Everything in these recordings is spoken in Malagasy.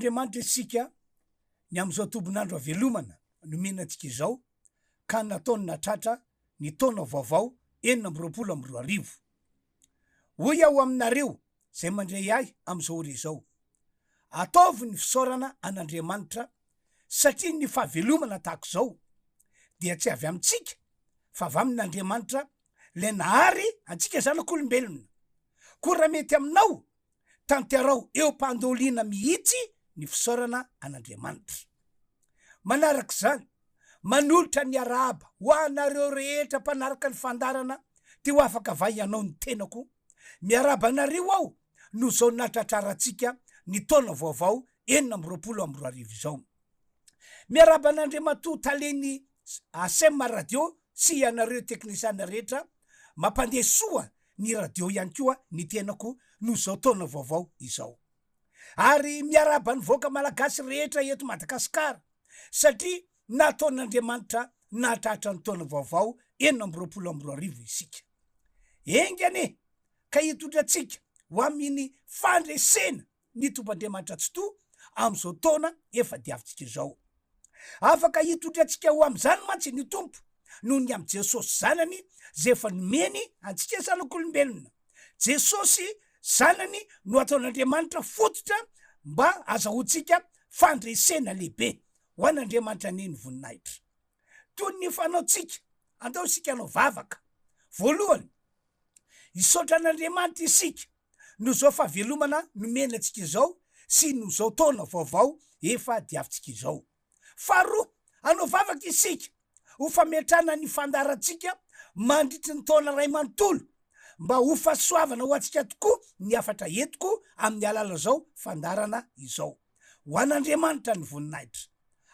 Andriamanitra isika ny am'izao tombonandro avelomana nomenantsika izao ka nataony natratra ny taona vaovao 2024. Hoy aho aminareo zay mandray ahy am'izao ora izao, ataovy ny fisaorana an'Andriamanitra satria ny fahavelomana tahako zao dia tsy avy amintsika fa avy amin'Andriamanitra le nahary antsika zanak'olombelona. Koa raha mety aminao, tanterao eo mpandoliana mihitsy ny fisaorana an'Andriamanitra. Manarak'izany, manolotra ny arahaba ho anareo rehetra mpanaraka ny fandarana ty ho afaka vai ianao ny tenako, miaraba anareo aho no zao natratrarantsika ny taona vaovao 2024 izao. Miaraba an'Andriamatoa taleny ASM radio sy anareo teknisiana rehetra mampandeha soa ny radio ihany koa ny tenako no zao taona vaovao izao. Ary miaraba ny voaka malagasy rehetra eto Madagasikara satria nataon'Andriamanitra nahatratra ny taona vaovao 2024 isika. Engane ka hitondrantsika ho amin'ny fandresena ny tompandriamanitra tsy to am'izao taona efa diavintsika izao. Afaka hitondrantsika ho am'izany mantsy ny tompo noho ny am' Jesosy zanany zay efa nomeny antsika zanak'olombelona. Jesosy zanany no ataon'Andriamanitra fototra mba azahoantsika fandresena lehibe ho an'Andriamanitra neny voninahitra. Toy ny fanaontsika andao isika anao vavaka. Voalohany, isaotra an'Andriamanitra isika no zao fahavelomana nomena antsika izao sy no zao taona vaovao efa diavintsika izao. Faharoa, anao vavaka isika ho fametrana ny fandarantsika mandritry ny taona ray manontolo mba ho fahasoavana ho antsika tokoa ny afatra entiko amin'ny alala zao fandarana izao ho an'Andriamanitra ny voninahitra.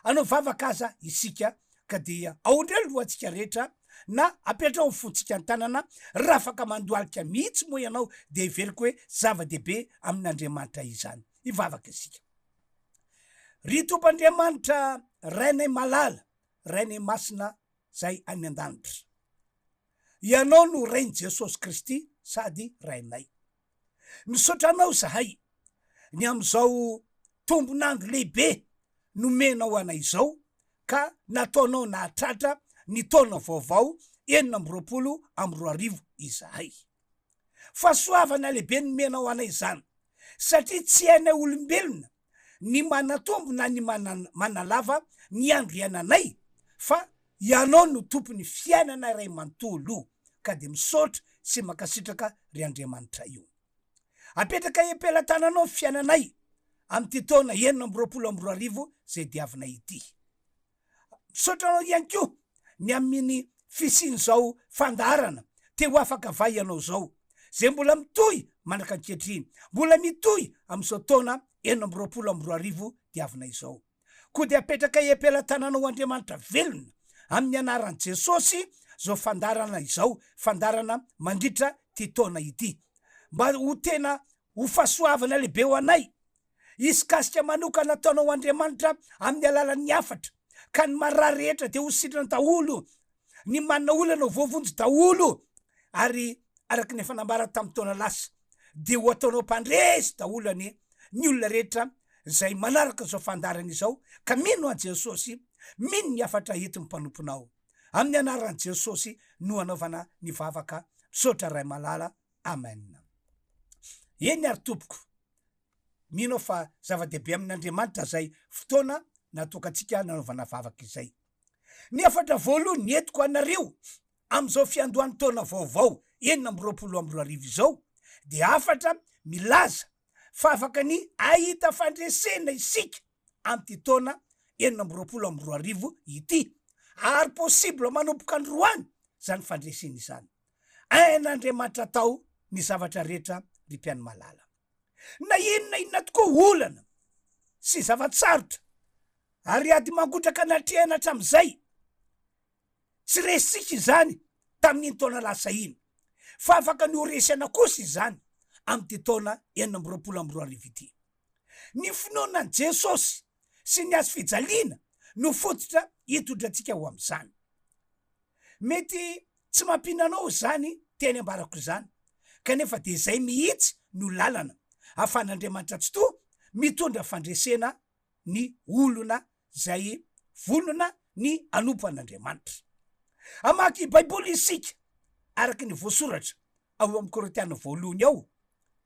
Anao vavaka aza isika ka dia aondrelo ho antsika rehetra na apetrao fontsika an-tanana raha afaka mandoalika mihitsy moa ianao de iveriko hoe zava-dehibe amin'Andriamanitra izany. Ivavaka isika. Ry tompandriamanitra rainay malala, rainay masina zay any an-danitra. Ianao no rain Jesosy Kristy sady rainay. Misotranao zahay ny am'izao tombonandro lehibe nomenao anay izao ka nataonao nahatratra ny taona vaovao 2024 izahay. Fahasoavana lehibe nomenao anay izany satria tsy hainay olombelona ny manatombo na ny manalava ny andro iananay fa ianao no tompony fiainana ray manontolo ka de misaotra sy makasitraka ry Andriamanitra io. Apetraka empelantananao ny fiainanay am'ty taona 2024 zay diavinay ity. Misaotranao ihany koa ny amin'ny fisian'izao fandarana te ho afaka vai ianao zao zay mbola mitohy manaka ankehitriny, mbola mitohy am'izao taona 2024 diavinay izao. Koa de apetraka empelantananao Andriamanitra velona amin'ny anaran'i Jesosy zao fandarana izao, fandarana mandritra ty taona ity, mba ho tena ho fahasoavana lehibe ho anay. Isikasika manokana ataonao Andriamanitra amin'ny alalan'ny afatra ka ny marary rehetra de ho sitrana daholo, ny manana olana ho voavonjy daholo, ary araky ny fanambara tamin'ny taona lasa de ho ataonao mpandresy daholo ny olona rehetra zay manaraka zao fandarana izao ka mino an Jesosy, mino ny afatra ety mpanomponao. Amin'ny anaran'i Jesosy no anaovana ny vavaka, misaotra ray malala. Amen. Eny ary tompoko, mino fa zava-dehibe amin'Andriamanitra zay fotoana natokantsika nanaovana vavaka izay. Ny afatra voalohany ny entiko anareo am'izao fiandohan'ny taona vaovao 2024 izao de afatra milaza fa afaka ny ahita fandresena isika am'ty taona 2024 ity, ary possible manompoka androany zany fandresena izany. Ain'Andriamanitra tao ny zavatra rehetra ry mpiany malala. Na inona tokoa olana sy zavatsarotra ary ady mangotraka anatrehana hatram'izay, tsy resitsika izany tamin'iny taona lasa iny, fa afaka ny horesana kosa izany am'ty taona 2024 ity. Ny finoanan'i Jesosy sy ny azo fijaliana no fototra hitondrantsika ho am'izany. Mety tsy mampinanao zany teny ambarako zany, kanefa de zay mihitsy no lalana ahafahan'Andriamanitra tsy to mitondra fandresena ny olona zay volona ny anompan'Andriamanitra. Amaky Baiboly isika araky ny voasoratra ao amin'ny Korintiana voalohany ao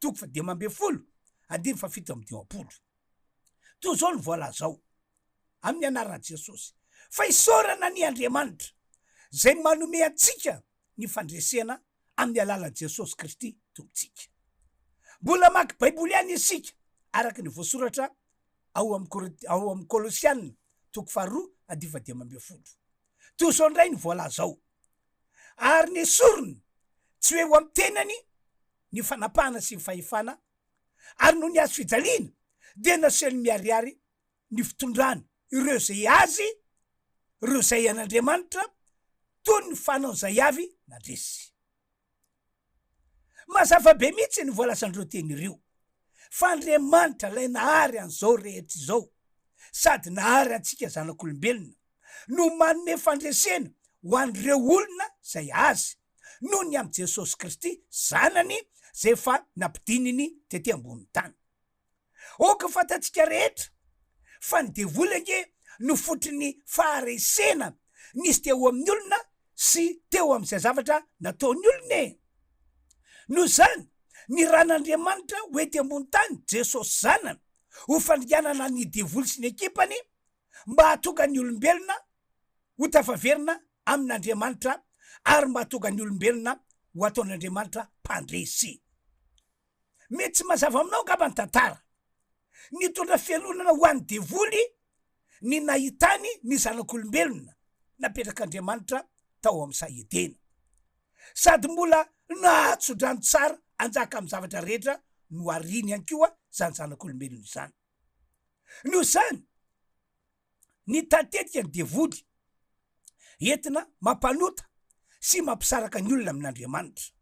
12:7-10. Toy zao ny voalaza ao amin'ny anaran'i Jesosy: fa isaorana ny Andriamanitra zay manome antsika ny fandresena amin'ny alalan'i Jesosy Kristy tompontsika. Mbola maky Baiboly any isika araky ny voasoratra ao amin'ny Kolosianina 2:2-10. Toy zao ndray ny voalaza ao: ary ny sorony tsy hoe ho amin'ny tenany ny fanapahana sy ny fahefana, ary no ny azo fijaliana dia naseny miariary ny fitondrana ireo zay azy, ireo zay an'Andriamanitra toy ny fanao zay avy nandresy. Mazava be mihitsy ny voalazandreo teny ireo fa Andriamanitra lay nahary an'izao rehetra izao sady nahary antsika zanak'olombelona no manome fandresena ho an'ireo olona zay azy noho ny amin'i Jesosy Kristy zanany zay fa nampidininy tety ambony tany. Oka fantatsika rehetra fa ny devoly ange no fotrin'ny faharesena nisy teo amin'ny olona sy teo amin'izay zavatra nataony olona. Noho zany ny ran'Andriamanitra hoety ambony tany Jesosy zanany ho fandrianana ny devoly sy ny ekipany mba hahatonga ny olombelona ho tafaverina amin'Andriamanitra ary mba hahatonga ny olombelona ho ataon'Andriamanitra mpandresy. Mety tsy mazava aminao angamba ny tantara nitondra fialonana ho an'ny devoly ny nahitany ny zanak'olombelona napetrak'Andriamanitra tao amin'ny Saedena, sady mbola nahatsodrano tsara anjaka amin'ny zavatra rehetra no ariny ihany koa zany zanak'olombelona zany. Noho zany ny tatetika ny devoly entina mampanota sy mampisaraka ny olona amin'Andriamanitra.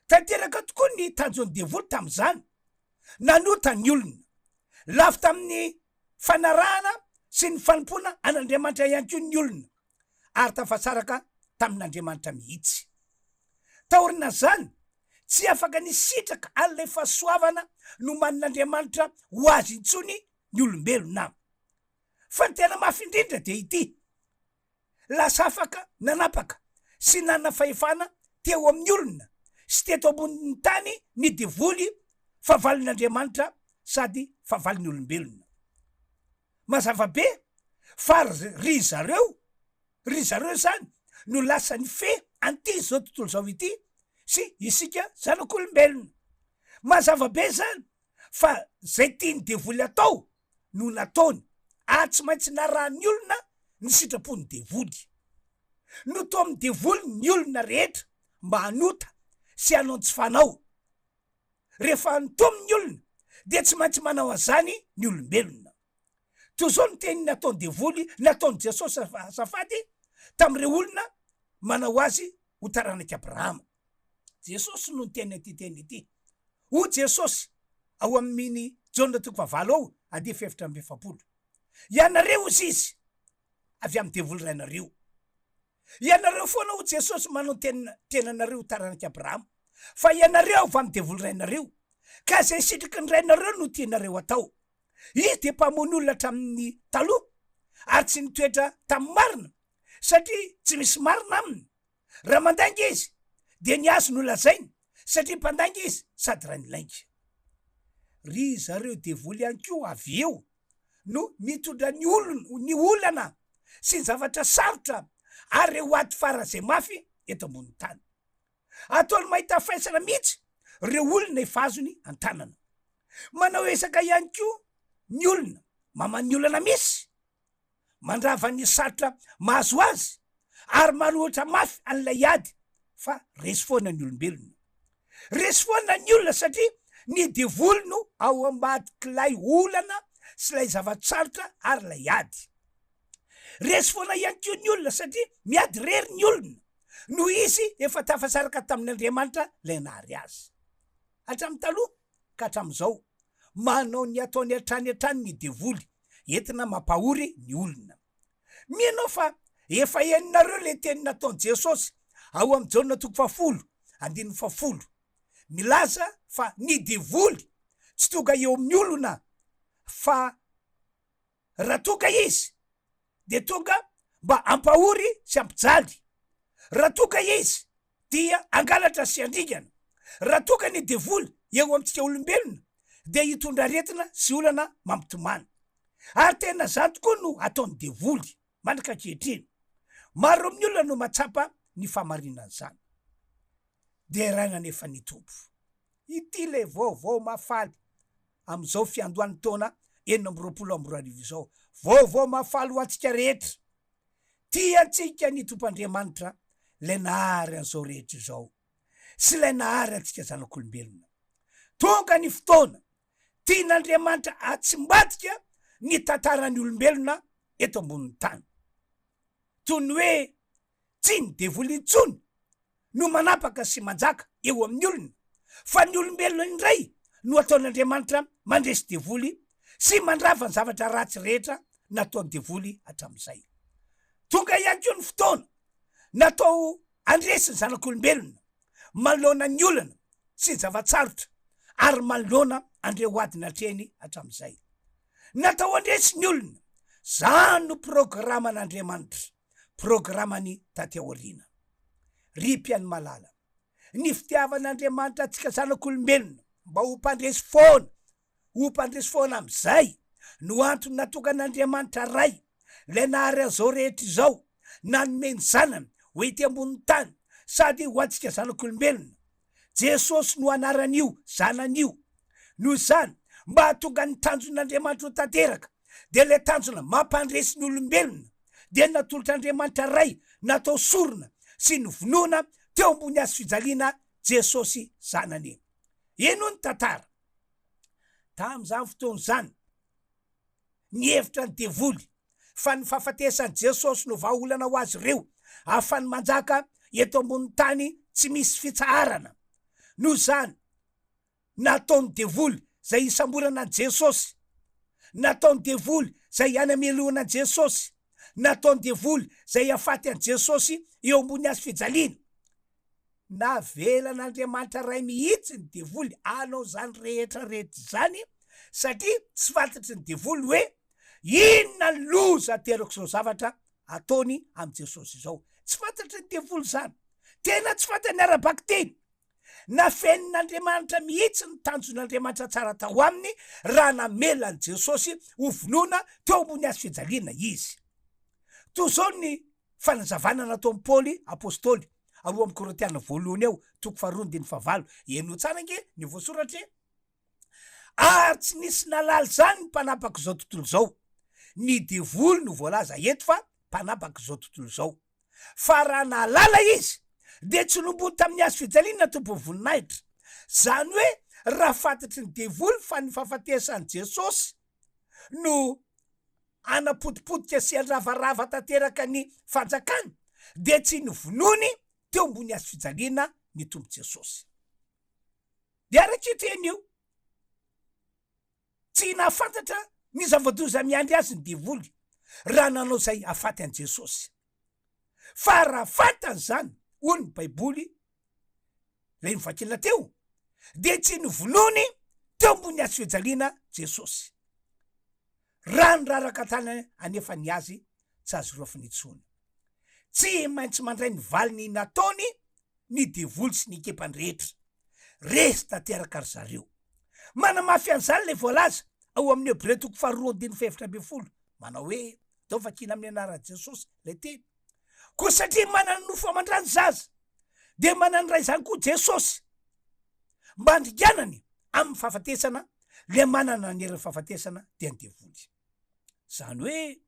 Tanteraka tokoa ny tanjon'ny devoly tamin'izany, nanota ny olona lafo tamin'ny fanarahana sy ny fanompona an'Andriamanitra ihany koa ny olona ary tafasaraka tamin'Andriamanitra mihitsy. Taorina zany tsy afaka nisitraka an'ilay fahasoavana no manin'Andriamanitra ho azy intsony ny olombelona. Fa ny tena mafy indrindra dia ity: lasa afaka nanapaka sy nanana fahefana teo amin'ny olona sy teto ambonin'ny tany ny devoly favalin'Andriamanitra sady favalin'ny olombelona. Mazava be fa ry zareo zany no lasa ny fe anty zao tontolo zao ity sy isika zanak'olombelona. Mazava be zany fa zay tiany devoly atao no nataony ary tsy maintsy narahany olona ny sitrapony devoly. No to amin'ny devoly ny olona rehetra mba hanota sy hanao tsy fanao. Rehefa nitomy olona dia tsy maintsy manao azany ny olombelona. Toy zao ny teny nataony devoly, nataony Jesosy azafady tamin'ireo olona manao azy ho taranak'i Abrahama. Jesosy no teny ity teny ity. O Jesosy ao amin'ny Jaona 9:7-7. Ianareo ozy izy avy amin'ny devoly rainareo. Ianareo foana o Jesosy manao tenanareo ho taranak'i Abrahama, fa ianareo avy amin'ny devoly rainareo ka zay sitriky ny rainareo no tianareo atao. Izy dia mpamono olona hatramin'ny taloha ary tsy nitoetra tamin'ny marina satria tsy misy marina aminy. Raha mandanga izy dia ny azo no lazainy satria mpandanga izy sady raha nilainga. Ry zareo devoly ihany koa avy eo no mitondra ny olana sy ny zavatra sarotra ary ho aty fara zay mafy eto ambony tany. Ataony mahita faisana mihitsy reo olona efa azony an-tanana. Manao esaka ihany koa ny olona mamany olana misy, mandrava ny sarotra mahazo azy ary manohitra mafy an'ilay ady, fa resy foana ny olombelona. Resy foana ny olona satria ny devoly no ao ambadik'ilay olana sy lay zava-tsarotra ary lay ady. Resy foana ihany koa ny olona satria miady rery ny olona no izy efa tafasaraka tamin'Andriamanitra lay nahary azy. Hatramin'ny taloha ka hatramin'izao manao ny ataony hatrany ny devoly entina mampahory ny olona. Mianao fa efa heninareo le teny nataony Jesosy ao amin'ny Jaona 10:10 milaza fa ny devoly tsy tonga eo amin'ny olona fa raha tonga izy de tonga mba ampahory sy ampijaly, raha tonga izy dia angalatra sy andringana, raha tonga ny devoly eo amitsika olombelona de hitondra aretina sy olana mampitomany. Ary tena zany tokoa no ataony devoly manaka ankehitriny. Maro amin'ny olona no matsapa ny famarinana zany. De raina nefa ny tompo ity le vaovao mafaly am'izao fiandohan'ny taona 2024 zao, vaovao mafaly ho antsika rehetra. Tiantsika ny tompoandriamanitra le nahary an'izao rehetra zao sy le nahary antsika zanak'olombelona. Tonga ny fotoana tian'Andriamanitra atsimbadika ny tantarany olombelona eto ambonin'ny tany. Toy ny hoe tsy ny devoly intsony no manapaka sy manjaka eo amin'ny olona, fa ny olombelona indray no ataon'Andriamanitra mandresy devoly sy mandrava ny zavatra ratsy rehetra nataony devoly hatramin'izay. Tonga ihany koa ny fotoana natao andresiny zanak'olombelona manoloana ny olana sy zavatsarotra ary manoloana andreo adina atreny hatramin'izay. Natao andresy ny olona, zany no programan'Andriamanitra, programany taty aoriana. Ry mpiany malala, ny fitiavan'Andriamanitra atsika zanak'olombelona mba ho mpandresy foana am'izay no antony natokan'Andriamanitra ray le nahary an'izao rehetra izao nanomeny zanany ho ety ambonin'ny tany sady ho antsika zanak'olombelona. Jesosy no anaran'io zanan'io, noho izany mba hatonga ny tanjon'Andriamanitra ho tanteraka, de le tanjona mampandresy ny olombelona de natolotr'Andriamanitra ray natao sorona sy novonoana teo ambony azo fijaliana Jesosy zanany. Ino ny tantara? Tam'izany fotoana zany ny hevitra ny devoly fa ny fahafatesan'i Jesosy no vahaolana ho azy ireo ahafany manjaka eto ambonin'ny tany tsy misy fitsaharana. Noho izany nataony devoly zay isamborana Jesosy, nataony devoly zay any amelohana Jesosy, nataony devoly zay afaty an Jesosy eo ambony azo fijaliana. Navelan'Andriamanitra ray mihitsy ny devoly anao zany rehetra zany, satria tsy fantatry ny devoly hoe inona ny loza aterako zao zavatra ataony am' Jesosy zao. Tsy fantatry ny devoly zany, tena tsy fantany ara-baky teny. Nafenin'Andriamanitra mihitsy ny tanjon'Andriamanitra tsara tao aminy raha namelany Jesosy ho vonoana teo ambony azo fijaliana izy. Toy zao ny fanazavana nataon'i Paoly apôstôly aroa amin'ny Korintiana voalohany eo 2:9. Eno tsara nge ny voasoratra ary tsy nisy nalala zany ny mpanapaky zao tontolo zao. Ny devoly no voalaza eto fa mpanapaky zao tontolo zao. Fa raha nalala izy de tsy nombony tamin'ny azo fijaliana tompo voninahitra. Zany hoe raha fantatry ny devoly fa ny fahafatesan'i Jesosy no anapotipotika sy andravarava tanteraka ny fanjakany de tsy novonony teo ambony azo fijaliana ny tompo Jesosy. De arakitreny io tsy nahafantatra ny zava-doza miandry azy ny devoly raha nanao zay afaty an Jesosy. Fa raha fantany zany hoy ny baiboly le novakina teo de tsy novonony teo ambony azo fijaliana Jesosy. Raha ny raraka tany anefa ny azy tsy azo rofiny intsony. Tsy maintsy mandray ny valiny nataony ny devoly sy ny kepany rehetra resy tanteraka ry zareo. Manamafy an'izany le voalaza ao amin'ny Hebreo 4:7 manao hoe tao vakina amin'ny anaran'i Jesosy le teny. Koa satria manana nofo amandrany zaza de manany ray zany koa Jesosy mba andriganany amin'ny fahafatesana le manana ny hery fahafatesana dia ny devoly. Zany hoe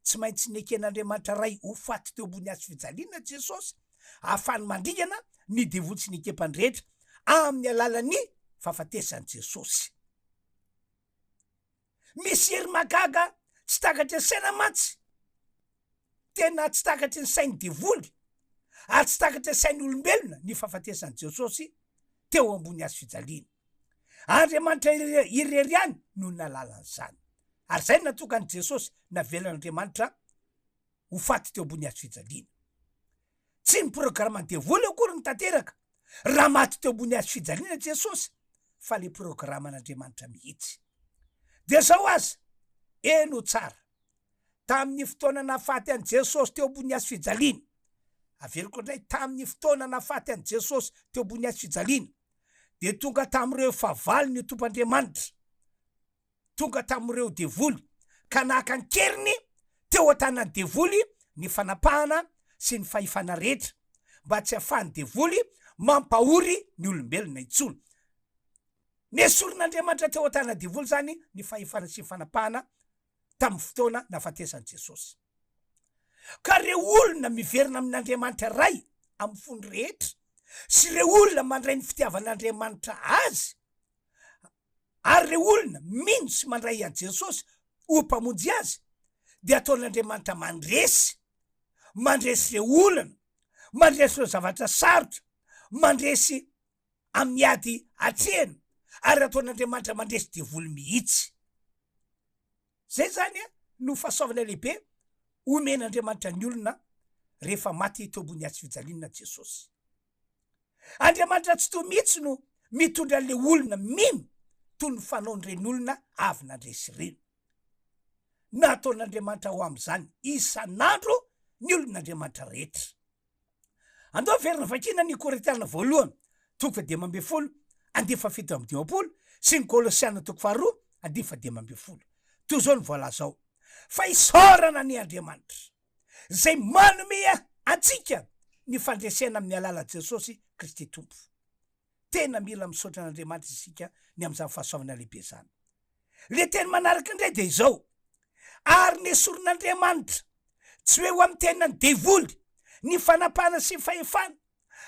tsy maintsy neken'Andriamanitra ray ho faty teo ambony azo fijaliana Jesosy ahafany mandringana ny devoly sy ny kepany rehetra amin'ny alalan'ny fahafatesany Jesosy. Misy hery magaga tsy takatry ny saina mantsy, tena tsy takatry ny sainy devoly ary tsy takatry ny sainy olombelona ny fahafatesany Jesosy teo ambony azo fijaliana. Andriamanitra irery ihany no nalalan'izany. Ary zay natokany Jesosy navelan'Andriamanitra ho faty teo ambony azo fijaliana. Tsy ny programany devoly akory ny tanteraka raha maty teo ambony azo fijaliana Jesosy, fa le programan'Andriamanitra mihitsy. de zao azy eno tsara tamin'ny fotoana nafaty an' Jesosy teo ambony hazo fijaliana averiko ndray tamin'ny fotoana nafaty an' Jesosy teo ambony hazo fijaliana de tonga tamin'ireo favaly ny tompandriamanitra tonga tamin'ireo devoly ka naka ankeriny teo an-tanan'ny devoly ny fanapahana sy ny fahefana rehetra mba tsy hahafahan'ny devoly mampahory ny olombelona intsony nesorin'Andriamanitra teo an-tanan'ny devoly zany ny fahefana sy ny fanapahana tamin'ny fotoana nafatesan'i Jesosy ka reo olona miverina amin'Andriamanitra ray amin'ny fony rehetra sy reo olona mandray ny fitiavan'Andriamanitra azy ary reo olona mino sy mandray an' Jesosy ho mpamonjy azy de ataon'Andriamanitra mandresy reo olona mandresy reo zavatra sarotra mandresy amin'ny ady atrehana ary ataon'Andriamanitra mandresy devoly mihitsy zay zany no fahasoavana lehibe omen'Andriamanitra ny olona rehefa maty teo ambony hazo fijaliana Jesosy. Andriamanitra tsy toy mihitsy no mitondra le olona mino toy ny fanaon'ireny olona avy nandresy ireny nataon'Andriamanitra ho am'izany isan'andro ny olon'Andriamanitra rehetra. Andao verina vakina ny Korintiana voalohany toko fa 12 andiny fafito amby 20 sy ny Kolosiana toko faharoa andiny fa 12 toy zao ny voalazao fa isaorana ny Andriamanitra zay manome antsika ny fandresena amin'ny alala Jesosy Kristy tompo. Tena mila misaotra an'Andriamanitra isika ny am'izany fahasoavana lehibe zany. Le teny manaraka indray de izao ary nesorin'Andriamanitra tsy hoe ho amin'ny tenany devoly ny fanapahana sy fahefana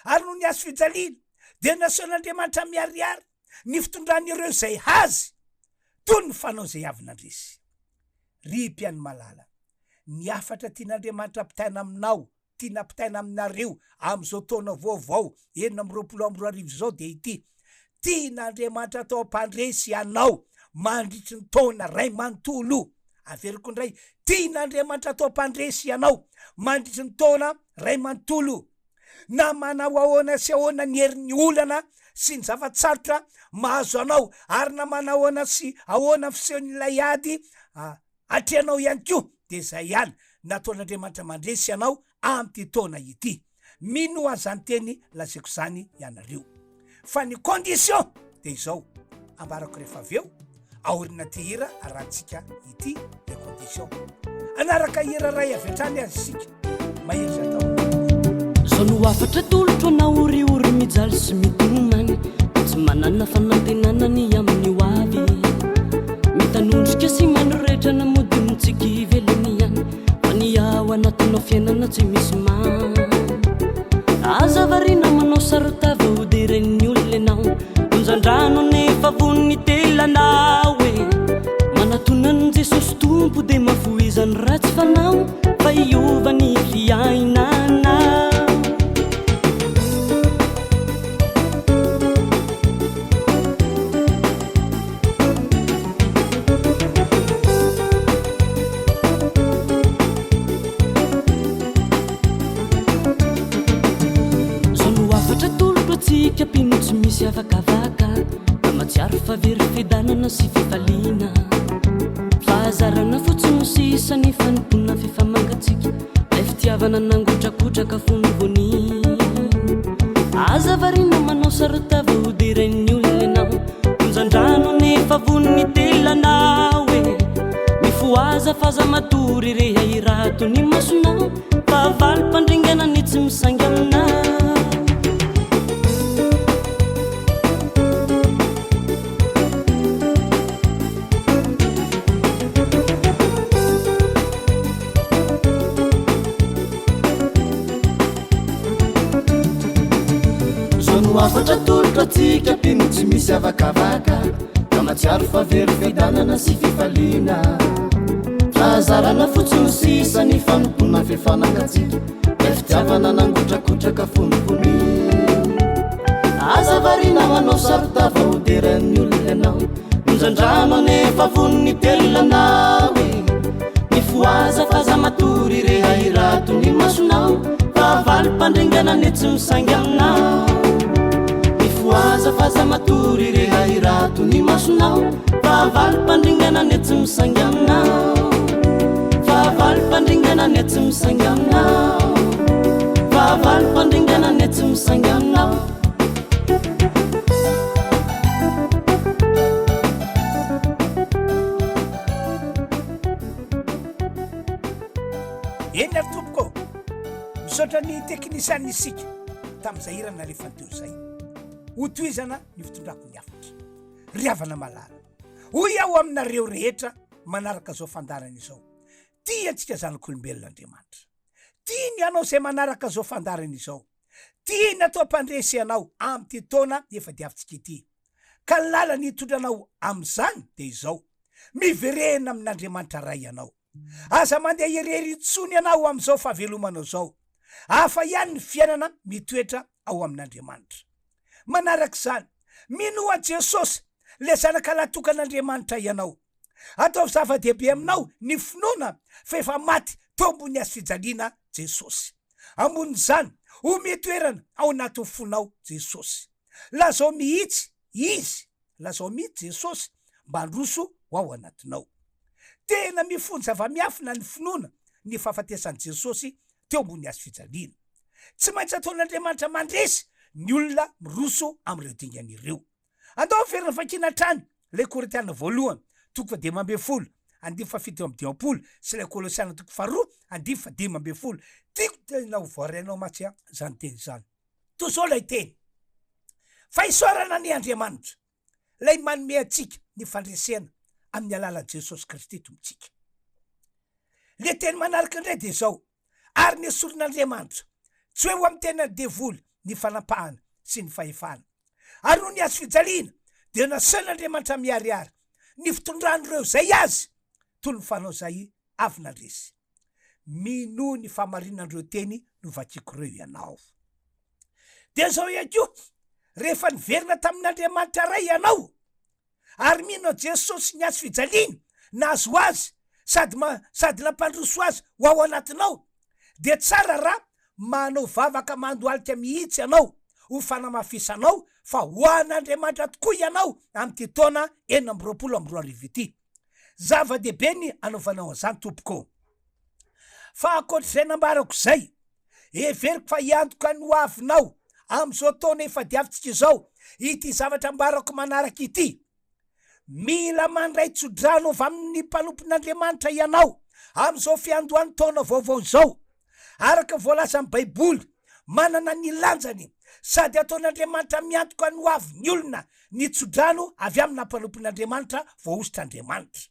ary no ny hazo fijaliana de nasehoan'Andriamanitra miariary ny fitondran'ireo zay hazy toy ny fanao zay avy nandresy. Ry mpiany malala ny afatra tian'Andriamanitra ampitaina aminao tiana ampitaina aminareo am'izao taona vaovao 2024 zao de ity tian'Andriamanitra atao ampandresy anao mandritry ny taona ray manontolo. Averiko indray tian'Andriamanitra atao ampandresy anao mandritry ny taona ray manontolo na manao ahoana sy ahoana ny herin'ny olana sy ny zavatsarotra mahazo anao ary na manao ahoana sy ahoana fisehon'ilay ady atreanao ihany koa de zay ihany nataon'Andriamanitra mandresy anao am'ty taona ity. Mino azany teny lazaiko zany ianareo fa ny condition de izao ambarako rehefa aveo aorina ty hira arantsika ity le condition anaraka hira ray avetrany azy sika mahery atao zao no afatra tolotro anao oriori mijaly sy mitomany tsy manana fanantenanany amin'ny hoavy mitanondrika sy manorehetra namodinitsika ivelany ihany fa ny ao anatinao fiainana tsy misy azavarina manao sarotava hoderen'ny olona anao onjandrano nefa von'ny telanao e manatonany Jesosy tompo de mafoizany ratsy fanao fa iovany fiainanao. Pino tsy misy avakavaka da matsiaro fa very fidanana sy fifaliana fahazarana fotsiny sisany fanompona fifamangatsika lay fitiavana nangotrakotraka fonivony azavarina manao sarotava hoderen'ny olona anao onjandrano nefa von'ny telanao e mifoaza faza matory reha irato ny masonao fa valy mpandringana ny tsy misangy aminao. Afatra tolotro atsika pino tsy misy avakavaka da matsiaro fa very fidanana sy fifaliana fahazarana fotsiny sisany fanompona fifanangatsika lay fitiavana nangotrakotraka fonivony azavarina manao sarotava hoderan'ny olona anao onjandrano anefa von'ny telanao e mifoaza faza matory reha irato ny masonao fa valy mpandringana ny tsy misangy aminao aza faza matory rehairato ny masonao favaly mpandringana ny tsy misangy aminao favaly mpandringana ny tsy misangy aminao favaly mpandringana ny tsy misangy aminao eny ary tompoko misaotra ny teknisiany isika tamin'izay irana rehefa teo zay hotoizana ny fitondrako ny afatra riavana malala hoy aho aminareo rehetra manaraka zao fandarana izao tia antsika zanak'olombelon'Andriamanitra tiany anao zay manaraka zao fandarana izao tiany atao mpandresy anao amy ty taona efa diavintsika ity ka ny lala ny hitondranao am'izany de izao miverena amin'Andriamanitra ray ianao aza mandeha irery itsony ianao am'izao fahavelomanao zao afa ihany ny fiainana mitoetra ao amin'Andriamanitra manarak'izany minoa Jesosy le zanak'alatokan'Andriamanitra ianao atao zava-dehibe aminao ny finoana fa efa maty teo ambony azy fijaliana Jesosy ambonin'izany ho mitoerana ao anaty fonao Jesosy lazao mihitsy izy lazao mihitsy Jesosy mba handroso ho ao anatinao tena mifonjy zava-miafina ny finoana ny fahafatesan'i Jesosy teo ambony azy fijaliana tsy maintsy ataon'Andriamanitra mandresy ny olona miroso am'ireo dingan'ireo andao verina fakina trany le Korinthiana voalohany toko fadimy amby folo andimy fafito amby dimampolo sy le Kolosiana toko faharoa andimy fadimy amby folo tiako tena ho voarainao matsy zany teny zany tozao lay teny fa isorana ny Andriamanitra lay manome atsika ny fandresena amin'ny alalan'i Jesosy Kristy tompontsika le teny manaraka indray de zao ary ny esorin'Andriamanitra tsy hoe ho amin'ny tena devoly ny fanampahana sy ny fahefana ary no ny azo fijaliana de nasain'Andriamanitra miariary ny fitondrandreo zay azy toy ny fanao zay avy nandresy mino ny famarinandreo teny no vakiko reo ianao de zao iako rehefa niverina tamin'Andriamanitra ray ianao ary mino Jesosy ny azo fijaliana nazo azy sady nampandroso azy ho ao anatinao de tsara raha manao vavaka mandoalika mihitsy ianao ho fanamafisanao fa ho an'Andriamanitra tokoa ianao am'ty taona 2024 ity zava-dehibe ny anaovanao an'izany tompoko fa akoatr'izay nambarako zay everiko fa hiantoka ny hoavinao am'izao taona efa diavintsika izao ity zavatra mbarako manaraka ity mila mandray tsodrano avy amin'ny mpanompon'Andriamanitra ianao am'izao fiandohan'ny taona vaovao zao araka voalaza amin'ny baiboly manana ny lanjany sady ataon'Andriamanitra miantoka ny hoavy ny olona ny tsodrano avy amina mpanompon'Andriamanitra voaositr'Andriamanitra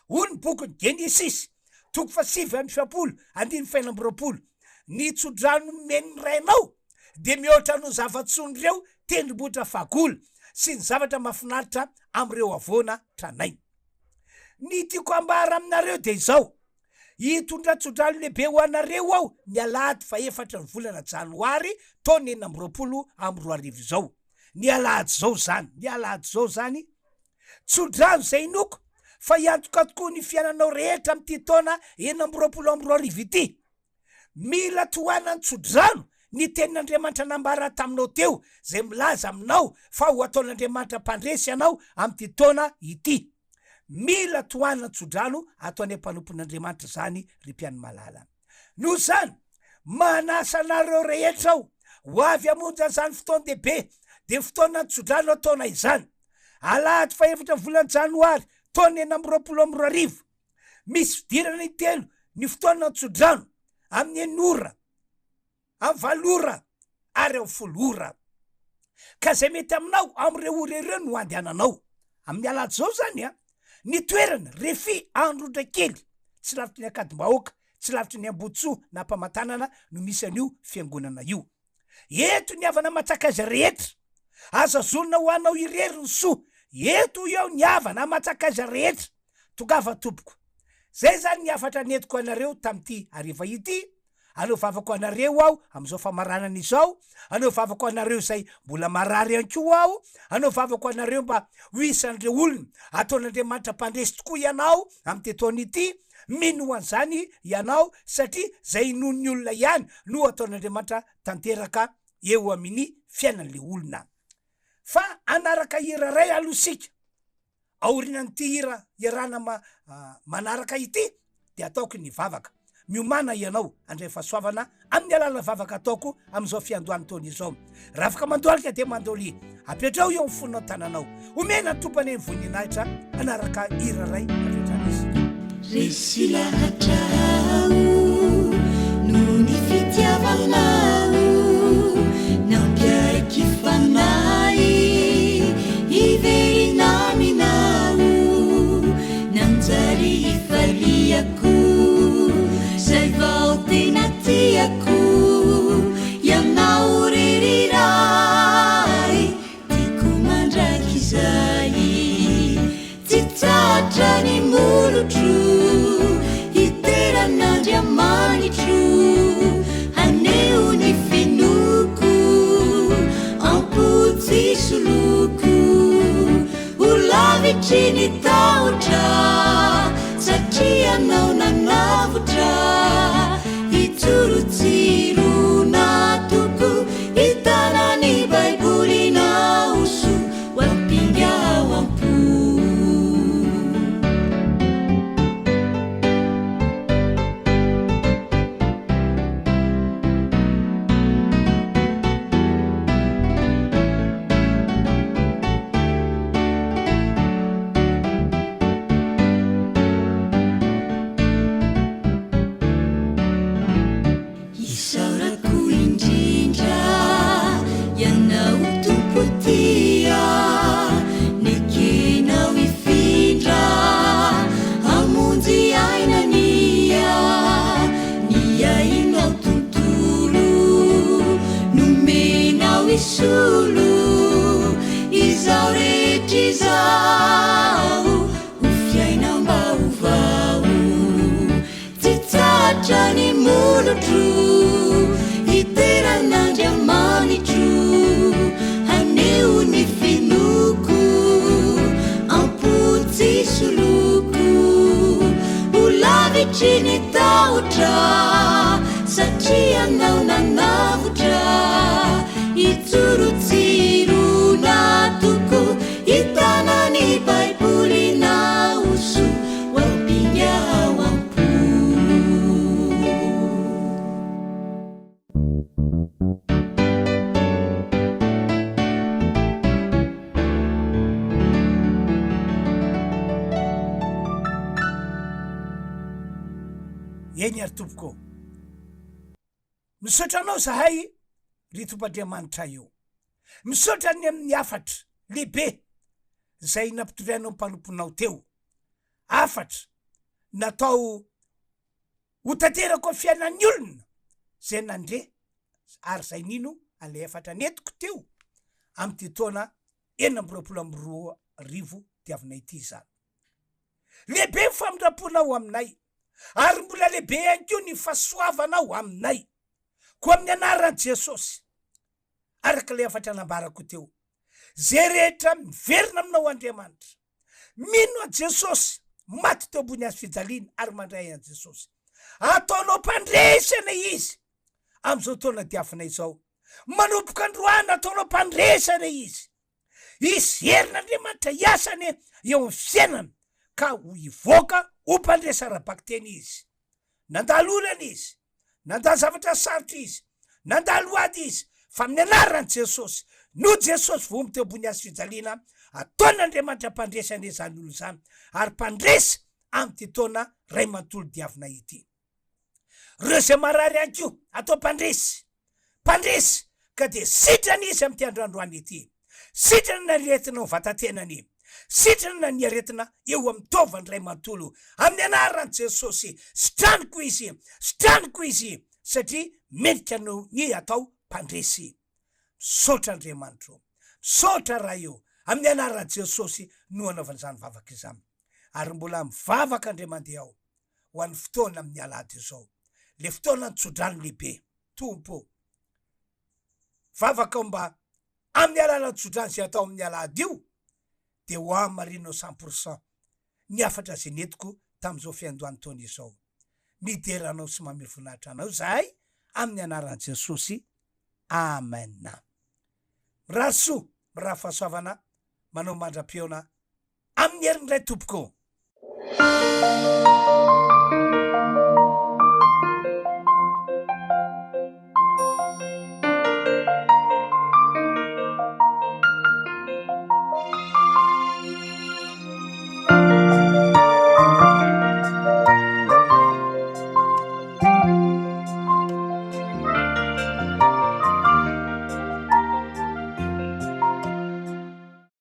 hoy ny boky ny Genesis toko fa 7:20 ny tsodrano meny rainao de mihoatra no zava-tsony reo tendrombohitra fagolo sy ny zavatra mahafinaritra am'ireo avoana tranainy ny tiako ambara aminareo de izao hitondra tsodrano lehibe ho anareo ao ny alahady fa 4 ny volana janoary taona 2024 izao ny alahady zao zany tsodrano zay inoko fa hiantoka tokoa ny fiainanao rehetra am'ty taona 2024 ity mila tohanany tsodrano ny tenin'Andriamanitra nambara taminao teo zay milaza aminao fa ho ataon'Andriamanitra mpandresy ianao am'ty taona ity mila tohanany tsodrano ataony mpanompon'Andriamanitra zany ry mpiany malala no zany manasa anareo rehetra ao ho avy amonja zany fotoana dehibe de fotoana ny tsodrano ataona izany alahady fa 4 volana janoary taona 2024 misy fidirana telo ny fotoana ny tsodrano amin'ny 9 ora amin'ny 7 ora ary amin'ny 10 ora ka zay mety aminao am'ireo ora ireo no andehananao amin'ny alahady zao zany ny toerana refi andro kely tsy lavitry ny akady-bahoaka tsy lavitry ny Ambotsoa na Mpamatanana no misy an'io fiangonana io eto ny havana matsaka azy rehetra aza zonona ho anao irery ny soa eto eo ny havana matsaka azy rehetra tongava tompoko zay zany ny afatra netiko anareo tam'ty ariva ity anao vavako anareo aho am'izao famaranana izao anao vavako anareo zay mbola marary anko aho anao vavako anareo mba ho isan'ireo olona ataon'Andriamanitra mpandresy tokoa ianao am'ty taona ity mino an'izany ianao satria zay nony olona ihany no ataon'Andriamanitra tanteraka eo amin'ny fiainan'le olona fa anaraka hira ray alosika aorinan ty hira iarana manaraka ity de ataoko ny vavaka miomana ianao andray fahasoavana amin'ny alala vavaka ataoko am'izao fiandohany taony izao raha afaka mandolika de mandoly apetrao eo mifonao tananao omena tompany ny voninahitra anaraka hira ray apetrana izy resy lahatrao no ny fitiavanao nampiaiky fanay iverinaaminao namjary ifaliako zay vao tena tiako ianao reriray tiako mandraky zay tsy tratra ny molotro iteran'andriamanitro aneo ny finoko ampotsy soloko olavitry ny taotra satria anao nanavotra itsorotsirona toko hitanany baibolina oso wampinga wampo solo izao rehetra izao ho fiainam-baovao tsy tratra ny molotro iteran'andriamanitro aneo ny finoko ampotsy soloko ho lavitry ny taotra satria anao nanavotra itsorotsirona toko hitanany baibolina oso wampinga wampo eny ary tompoko misaotranao zahay ry tompadriamanitra io misaotrany amin'ny afatra lehibe zay nampitorianao mpanomponao teo afatra natao ho tanterako fiainan'ny olona zay nandre ary zay nino ale efatra netiko teo amy ty taona 2024 diavinay ity zany lehibe ny famindraponao aminay ary mbola lehibe ihany ko ny fahasoavanao aminay ko amin'ny anaran'i Jesosy araka le afatra nambarako teo zay rehetra miverina aminao Andriamanitra mino a Jesosy maty teo ambony hazo fijaliana ary mandray an Jesosy ataonao mpandresana izy am'izao taona diavinay zao manompoka androana ataonao mpandresana izy herin'Andriamanitra hiasany eo amin'ny fiainana ka ho ivoaka ho mpandresa rabaka teny izy nandalo olana izy nandalo zavatra sarotra izy nandalo ady izy fa amin'ny anaran'i Jesosy no Jesosy vomy teo ambony hazo fijaliana ataon'Andriamanitra mpandresana izany olo zany ary mpandresa am'ty taona ray manontolo diavina ity reo zay marary ihany ko atao mpandresy ka de sitrany izy am'ty androandroany ity sitrana niaretinao vatantenany sitrana niaretina eo amin'ny taovany ray manontolo amin'ny anaran'i Jesosy sitraniko izy satria mendrika no ny atao mpandresy misaotra Andriamanitra misaotra raha io amin'ny anaran'i Jesosy no anaovana zany vavaka izany ary mbola mivavaka andre mandeha ao ho an'ny fotoana amin'ny alady izao le fotoana nitsodrany lehibe tompo vavaka mba amin'ny alala nitsodrany zay atao amin'ny alady io de ho amarinao 100% ny afatra zay netiko tam'izao fiandohany taona izao mideranao sy mamely voninahitra anao zahay amin'ny anaran'i Jesosy amen rasoa raha fahasoavana manao mandra-piona amin'ny herin'ray tompoko